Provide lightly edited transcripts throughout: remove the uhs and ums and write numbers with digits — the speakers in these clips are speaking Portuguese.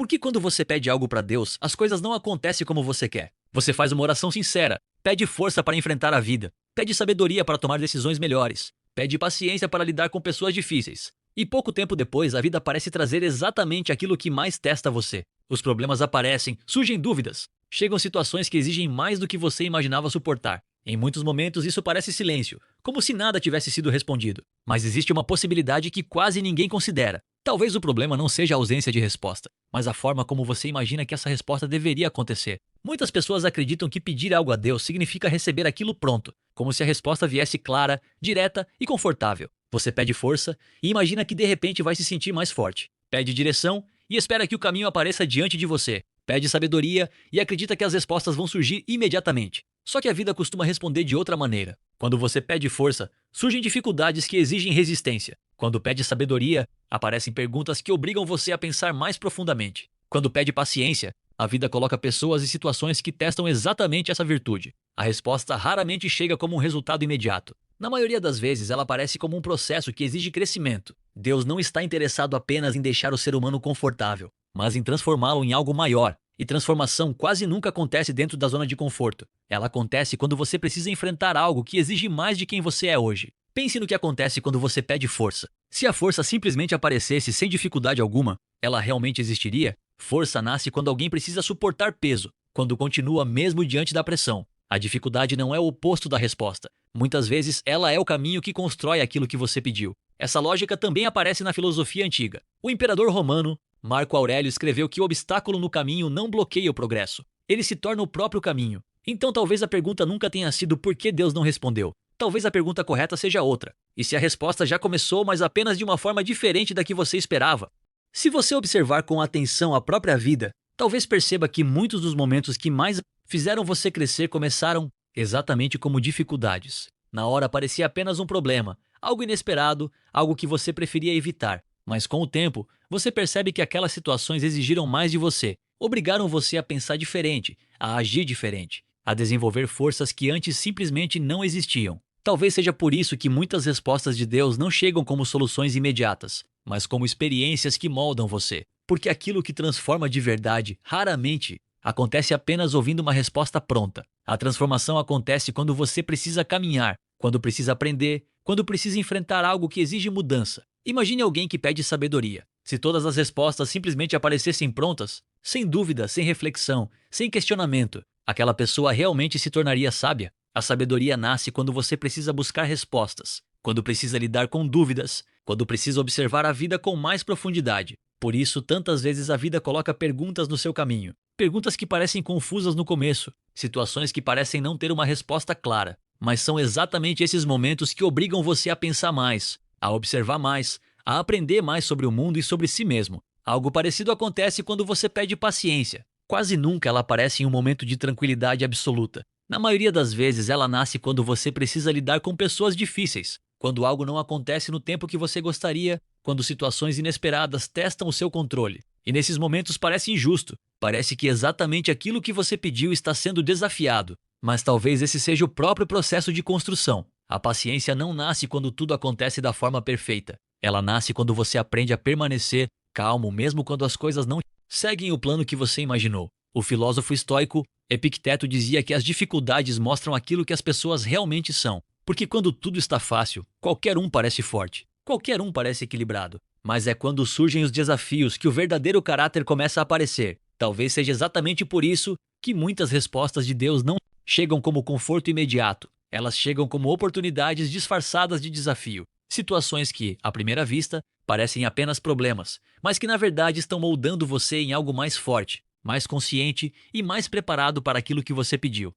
Porque quando você pede algo para Deus, as coisas não acontecem como você quer. Você faz uma oração sincera, pede força para enfrentar a vida, pede sabedoria para tomar decisões melhores, pede paciência para lidar com pessoas difíceis. E pouco tempo depois, a vida parece trazer exatamente aquilo que mais testa você. Os problemas aparecem, surgem dúvidas, chegam situações que exigem mais do que você imaginava suportar. Em muitos momentos isso parece silêncio, como se nada tivesse sido respondido. Mas existe uma possibilidade que quase ninguém considera. Talvez o problema não seja a ausência de resposta, mas a forma como você imagina que essa resposta deveria acontecer. Muitas pessoas acreditam que pedir algo a Deus significa receber aquilo pronto, como se a resposta viesse clara, direta e confortável. Você pede força e imagina que de repente vai se sentir mais forte. Pede direção e espera que o caminho apareça diante de você. Pede sabedoria e acredita que as respostas vão surgir imediatamente. Só que a vida costuma responder de outra maneira. Quando você pede força, surgem dificuldades que exigem resistência. Quando pede sabedoria, aparecem perguntas que obrigam você a pensar mais profundamente. Quando pede paciência, a vida coloca pessoas e situações que testam exatamente essa virtude. A resposta raramente chega como um resultado imediato. Na maioria das vezes, ela aparece como um processo que exige crescimento. Deus não está interessado apenas em deixar o ser humano confortável, mas em transformá-lo em algo maior. E transformação quase nunca acontece dentro da zona de conforto. Ela acontece quando você precisa enfrentar algo que exige mais de quem você é hoje. Pense no que acontece quando você pede força. Se a força simplesmente aparecesse sem dificuldade alguma, ela realmente existiria? Força nasce quando alguém precisa suportar peso, quando continua mesmo diante da pressão. A dificuldade não é o oposto da resposta. Muitas vezes, ela é o caminho que constrói aquilo que você pediu. Essa lógica também aparece na filosofia antiga. O imperador romano Marco Aurélio escreveu que o obstáculo no caminho não bloqueia o progresso. Ele se torna o próprio caminho. Então talvez a pergunta nunca tenha sido por que Deus não respondeu. Talvez a pergunta correta seja outra. E se a resposta já começou, mas apenas de uma forma diferente da que você esperava? Se você observar com atenção a própria vida, talvez perceba que muitos dos momentos que mais fizeram você crescer começaram exatamente como dificuldades. Na hora parecia apenas um problema, algo inesperado, algo que você preferia evitar. Mas com o tempo, você percebe que aquelas situações exigiram mais de você, obrigaram você a pensar diferente, a agir diferente, a desenvolver forças que antes simplesmente não existiam. Talvez seja por isso que muitas respostas de Deus não chegam como soluções imediatas, mas como experiências que moldam você. Porque aquilo que transforma de verdade, raramente, acontece apenas ouvindo uma resposta pronta. A transformação acontece quando você precisa caminhar, quando precisa aprender, quando precisa enfrentar algo que exige mudança. Imagine alguém que pede sabedoria. Se todas as respostas simplesmente aparecessem prontas, sem dúvida, sem reflexão, sem questionamento, aquela pessoa realmente se tornaria sábia. A sabedoria nasce quando você precisa buscar respostas, quando precisa lidar com dúvidas, quando precisa observar a vida com mais profundidade. Por isso, tantas vezes a vida coloca perguntas no seu caminho. Perguntas que parecem confusas no começo, situações que parecem não ter uma resposta clara. Mas são exatamente esses momentos que obrigam você a pensar mais, a observar mais, a aprender mais sobre o mundo e sobre si mesmo. Algo parecido acontece quando você pede paciência. Quase nunca ela aparece em um momento de tranquilidade absoluta. Na maioria das vezes ela nasce quando você precisa lidar com pessoas difíceis, quando algo não acontece no tempo que você gostaria, quando situações inesperadas testam o seu controle. E nesses momentos parece injusto, parece que exatamente aquilo que você pediu está sendo desafiado. Mas talvez esse seja o próprio processo de construção. A paciência não nasce quando tudo acontece da forma perfeita. Ela nasce quando você aprende a permanecer calmo mesmo quando as coisas não seguem o plano que você imaginou. O filósofo estoico Epicteto dizia que as dificuldades mostram aquilo que as pessoas realmente são. Porque quando tudo está fácil, qualquer um parece forte, qualquer um parece equilibrado. Mas é quando surgem os desafios que o verdadeiro caráter começa a aparecer. Talvez seja exatamente por isso que muitas respostas de Deus não chegam como conforto imediato. Elas chegam como oportunidades disfarçadas de desafio. Situações que, à primeira vista, parecem apenas problemas, mas que na verdade estão moldando você em algo mais forte, mais consciente e mais preparado para aquilo que você pediu.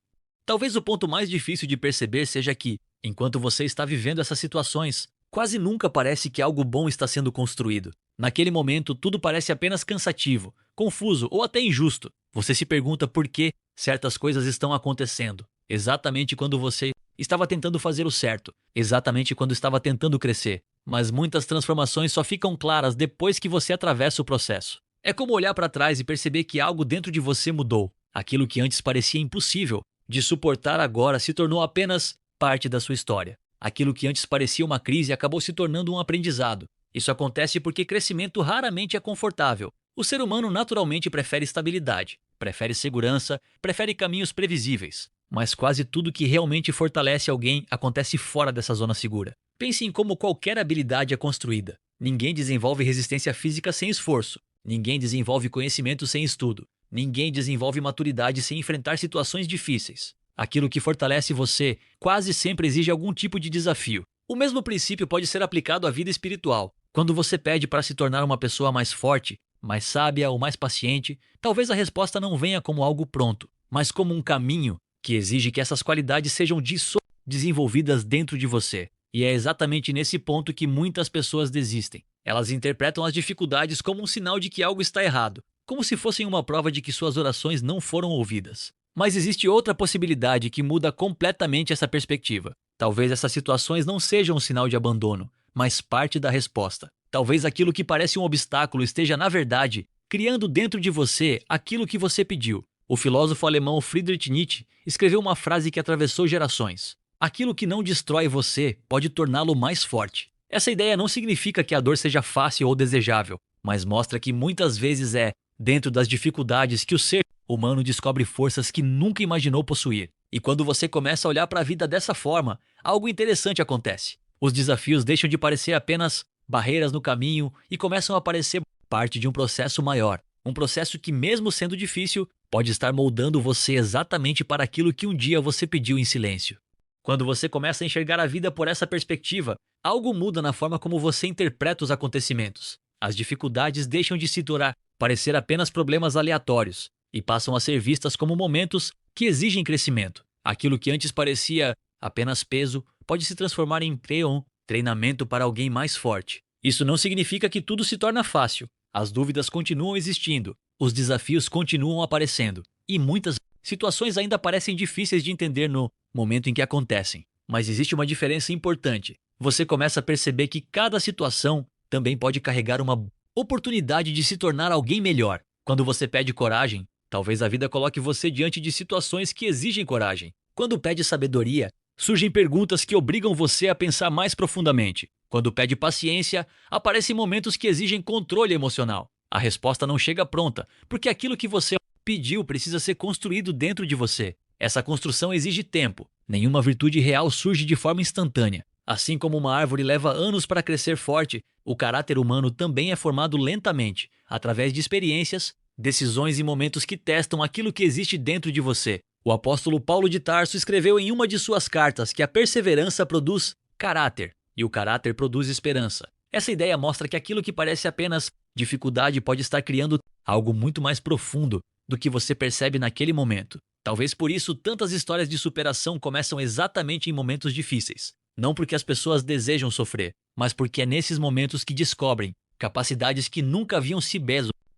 Talvez o ponto mais difícil de perceber seja que, enquanto você está vivendo essas situações, quase nunca parece que algo bom está sendo construído. Naquele momento, tudo parece apenas cansativo, confuso ou até injusto. Você se pergunta por que certas coisas estão acontecendo, exatamente quando você estava tentando fazer o certo, exatamente quando estava tentando crescer. Mas muitas transformações só ficam claras depois que você atravessa o processo. É como olhar para trás e perceber que algo dentro de você mudou. Aquilo que antes parecia impossível de suportar agora se tornou apenas parte da sua história. Aquilo que antes parecia uma crise acabou se tornando um aprendizado. Isso acontece porque crescimento raramente é confortável, O ser humano naturalmente prefere estabilidade, prefere segurança, prefere caminhos previsíveis. Mas quase tudo que realmente fortalece alguém acontece fora dessa zona segura. Pense em como qualquer habilidade é construída. Ninguém desenvolve resistência física sem esforço. Ninguém desenvolve conhecimento sem estudo. Ninguém desenvolve maturidade sem enfrentar situações difíceis. Aquilo que fortalece você quase sempre exige algum tipo de desafio. O mesmo princípio pode ser aplicado à vida espiritual. Quando você pede para se tornar uma pessoa mais forte, mais sábia ou mais paciente, talvez a resposta não venha como algo pronto, mas como um caminho que exige que essas qualidades sejam desenvolvidas dentro de você. E é exatamente nesse ponto que muitas pessoas desistem. Elas interpretam as dificuldades como um sinal de que algo está errado, como se fossem uma prova de que suas orações não foram ouvidas. Mas existe outra possibilidade que muda completamente essa perspectiva. Talvez essas situações não sejam um sinal de abandono, mas parte da resposta. Talvez aquilo que parece um obstáculo esteja, na verdade, criando dentro de você aquilo que você pediu. O filósofo alemão Friedrich Nietzsche escreveu uma frase que atravessou gerações. Aquilo que não destrói você pode torná-lo mais forte. Essa ideia não significa que a dor seja fácil ou desejável, mas mostra que muitas vezes é dentro das dificuldades que o ser humano descobre forças que nunca imaginou possuir. E quando você começa a olhar para a vida dessa forma, algo interessante acontece. Os desafios deixam de parecer apenas barreiras no caminho e começam a parecer parte de um processo maior. Um processo que, mesmo sendo difícil, pode estar moldando você exatamente para aquilo que um dia você pediu em silêncio. Quando você começa a enxergar a vida por essa perspectiva, algo muda na forma como você interpreta os acontecimentos. As dificuldades deixam de se parecer apenas problemas aleatórios e passam a ser vistas como momentos que exigem crescimento. Aquilo que antes parecia apenas peso pode se transformar em treinamento para alguém mais forte. Isso não significa que tudo se torna fácil. As dúvidas continuam existindo, os desafios continuam aparecendo e muitas situações ainda parecem difíceis de entender no momento em que acontecem. Mas existe uma diferença importante. Você começa a perceber que cada situação também pode carregar uma oportunidade de se tornar alguém melhor. Quando você pede coragem, talvez a vida coloque você diante de situações que exigem coragem. Quando pede sabedoria, surgem perguntas que obrigam você a pensar mais profundamente. Quando pede paciência, aparecem momentos que exigem controle emocional. A resposta não chega pronta, porque aquilo que você pediu precisa ser construído dentro de você. Essa construção exige tempo. Nenhuma virtude real surge de forma instantânea. Assim como uma árvore leva anos para crescer forte, o caráter humano também é formado lentamente, através de experiências, decisões e momentos que testam aquilo que existe dentro de você. O apóstolo Paulo de Tarso escreveu em uma de suas cartas que a perseverança produz caráter, e o caráter produz esperança. Essa ideia mostra que aquilo que parece apenas dificuldade pode estar criando algo muito mais profundo do que você percebe naquele momento. Talvez por isso tantas histórias de superação começam exatamente em momentos difíceis. Não porque as pessoas desejam sofrer, mas porque é nesses momentos que descobrem capacidades que nunca haviam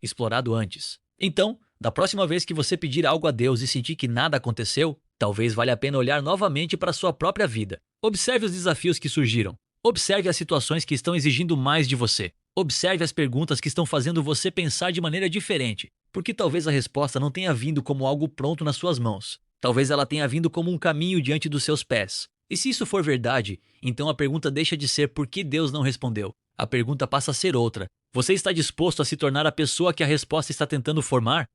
explorado antes. Então, da próxima vez que você pedir algo a Deus e sentir que nada aconteceu, talvez valha a pena olhar novamente para a sua própria vida. Observe os desafios que surgiram. Observe as situações que estão exigindo mais de você. Observe as perguntas que estão fazendo você pensar de maneira diferente, porque talvez a resposta não tenha vindo como algo pronto nas suas mãos. Talvez ela tenha vindo como um caminho diante dos seus pés. E se isso for verdade, então a pergunta deixa de ser por que Deus não respondeu. A pergunta passa a ser outra. Você está disposto a se tornar a pessoa que a resposta está tentando formar?